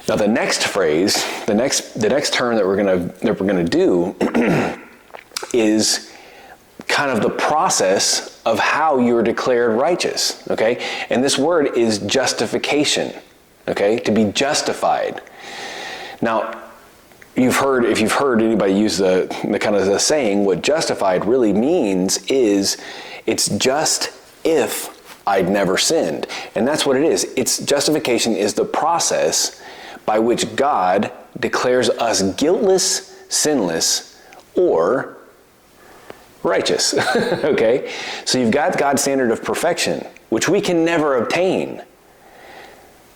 Now the next phrase, the next term that we're gonna do is kind of the process of how you're declared righteous, okay? And this word is justification, okay? To be justified. Now, if you've heard anybody use the kind of the saying, what justified really means is it's just if I'd never sinned. And that's what it is. It's justification is the process by which God declares us guiltless, sinless, or righteous, okay? So you've got God's standard of perfection, which we can never obtain.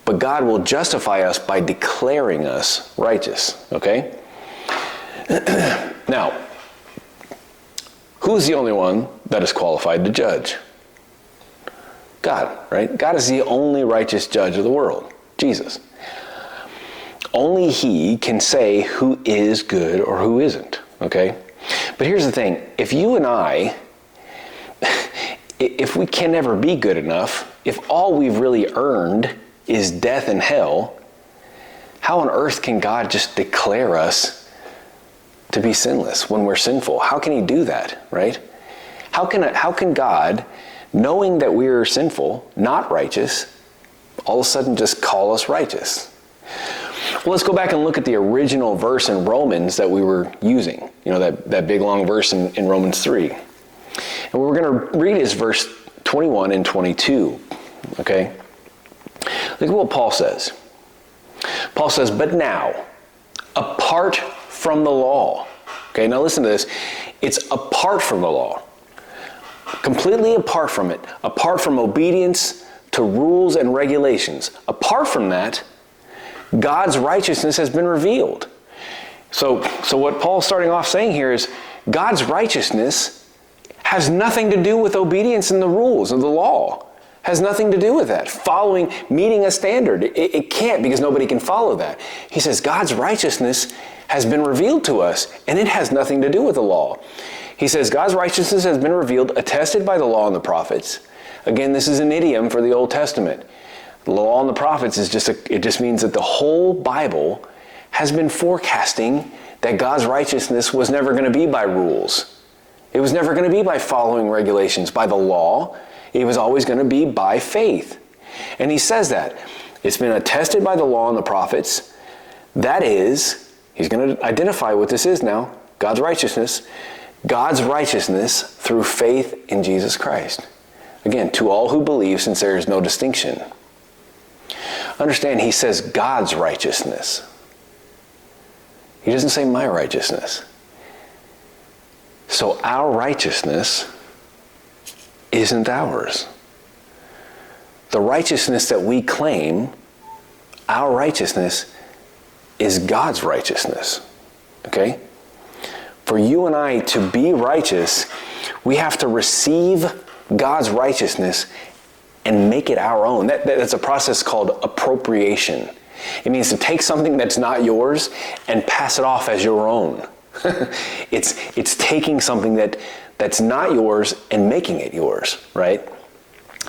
But God will justify us by declaring us righteous, okay? Now, who's the only one that is qualified to judge? God, right? God is the only righteous judge of the world, Jesus. Only He can say who is good or who isn't, okay? But here's the thing, if you and I, if we can never be good enough, if all we've really earned is death and hell, how on earth can God just declare us to be sinless when we're sinful? How can He do that, right? How can God, knowing that we're sinful, not righteous, all of a sudden just call us righteous? Well, let's go back and look at the original verse in Romans that we were using. You know, that big long verse in Romans 3. And what we're going to read is verse 21 and 22. Okay? Look at what Paul says. Paul says, but now, apart from the law. Okay, now listen to this. It's apart from the law. Completely apart from it. Apart from obedience to rules and regulations. Apart from that, God's righteousness has been revealed. So what Paul's starting off saying here is God's righteousness has nothing to do with obedience and the rules of the law. Has nothing to do with that. Following, meeting a standard. It can't, because nobody can follow that. He says God's righteousness has been revealed to us, and it has nothing to do with the law. He says God's righteousness has been revealed, attested by the law and the prophets. Again, this is an idiom for the Old Testament. The law and the prophets it just means that the whole Bible has been forecasting that God's righteousness was never going to be by rules. It was never going to be by following regulations, by the law. It was always going to be by faith. And he says that. It's been attested by the law and the prophets. That is, he's going to identify what this is now, God's righteousness. God's righteousness through faith in Jesus Christ. Again, to all who believe, since there is no distinction. Understand, he says God's righteousness. He doesn't say my righteousness. So our righteousness isn't ours. The righteousness that we claim, our righteousness, is God's righteousness. Okay? For you and I to be righteous, we have to receive God's righteousness and make it our own. That's a process called appropriation. It means to take something that's not yours and pass it off as your own. It's taking something that's not yours and making it yours, right?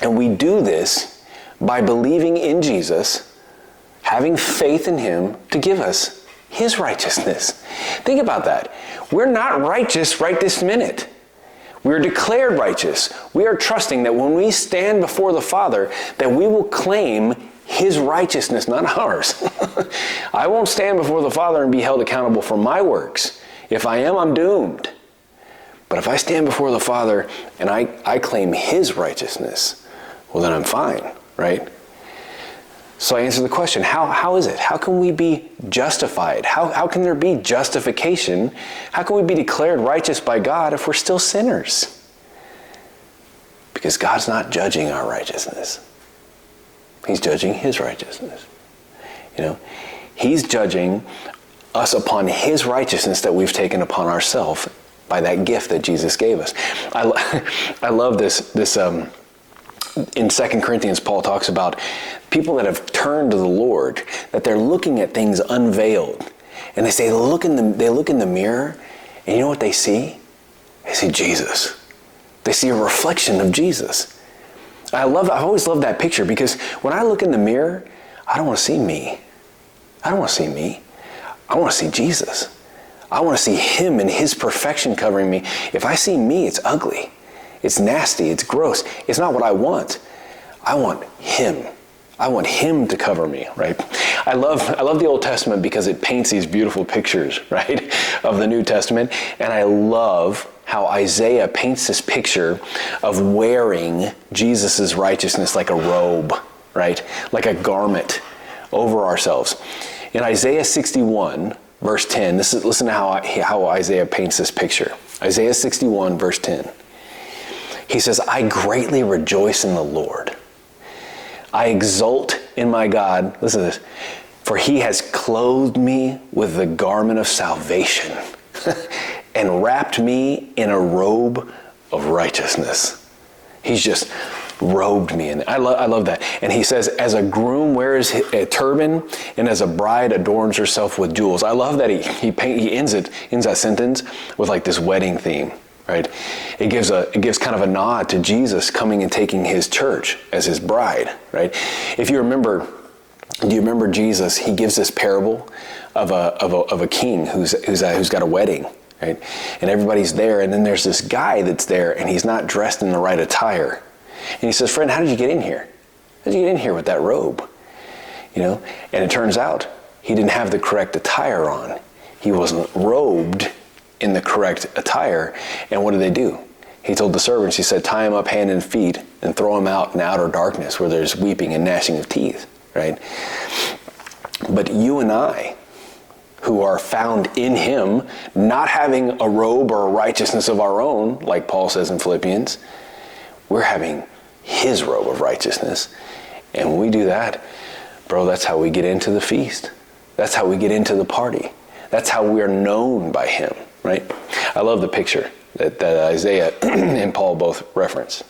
And we do this by believing in Jesus, having faith in Him to give us His righteousness. Think about that. We're not righteous right this minute. We're declared righteous. We are trusting that when we stand before the Father, that we will claim His righteousness, not ours. I won't stand before the Father and be held accountable for my works. If I am, I'm doomed. But if I stand before the Father and I claim His righteousness, well, then I'm fine, right? So I answer the question, how is it? How can we be justified? How can there be justification? How can we be declared righteous by God if we're still sinners? Because God's not judging our righteousness. He's judging His righteousness. You know, He's judging us upon His righteousness that we've taken upon ourselves by that gift that Jesus gave us. I love this in 2 Corinthians, Paul talks about people that have turned to the Lord, that they're looking at things unveiled. And they say, they look in the mirror, and you know what they see? They see Jesus. They see a reflection of Jesus. I've always loved that picture, because when I look in the mirror, I don't want to see me. I I don't want to see me. I want to see Jesus. I want to see him and his perfection covering me. If I see me, it's ugly. It's nasty. It's gross. It's not what I want. I want him. I want him to cover me, right? I love the Old Testament because it paints these beautiful pictures, right, of the New Testament. And I love how Isaiah paints this picture of wearing Jesus' righteousness like a robe, right? Like a garment over ourselves. In Isaiah 61, verse 10, listen to how Isaiah paints this picture. Isaiah 61, verse 10. He says, I greatly rejoice in the Lord. I exult in my God. Listen to this. For he has clothed me with the garment of salvation and wrapped me in a robe of righteousness. He's just robed me in it. I love that. And he says, as a groom wears a turban and as a bride adorns herself with jewels. I love that he ends that sentence with like this wedding theme, right? It gives kind of a nod to Jesus coming and taking his church as his bride, right? If you remember, do you remember Jesus? He gives this parable of a king who's got a wedding, right? And everybody's there, and then there's this guy that's there, and he's not dressed in the right attire. And he says, friend, how did you get in here? How did you get in here with that robe? You know? And it turns out he didn't have the correct attire on. He wasn't robed in the correct attire. And what did they do? He told the servants, he said, tie him up hand and feet and throw him out in outer darkness where there's weeping and gnashing of teeth, right? But you and I, who are found in him, not having a robe or a righteousness of our own, like Paul says in Philippians, we're having his robe of righteousness. And when we do that, bro, that's how we get into the feast. That's how we get into the party. That's how we are known by him, right? I love the picture that Isaiah and Paul both reference.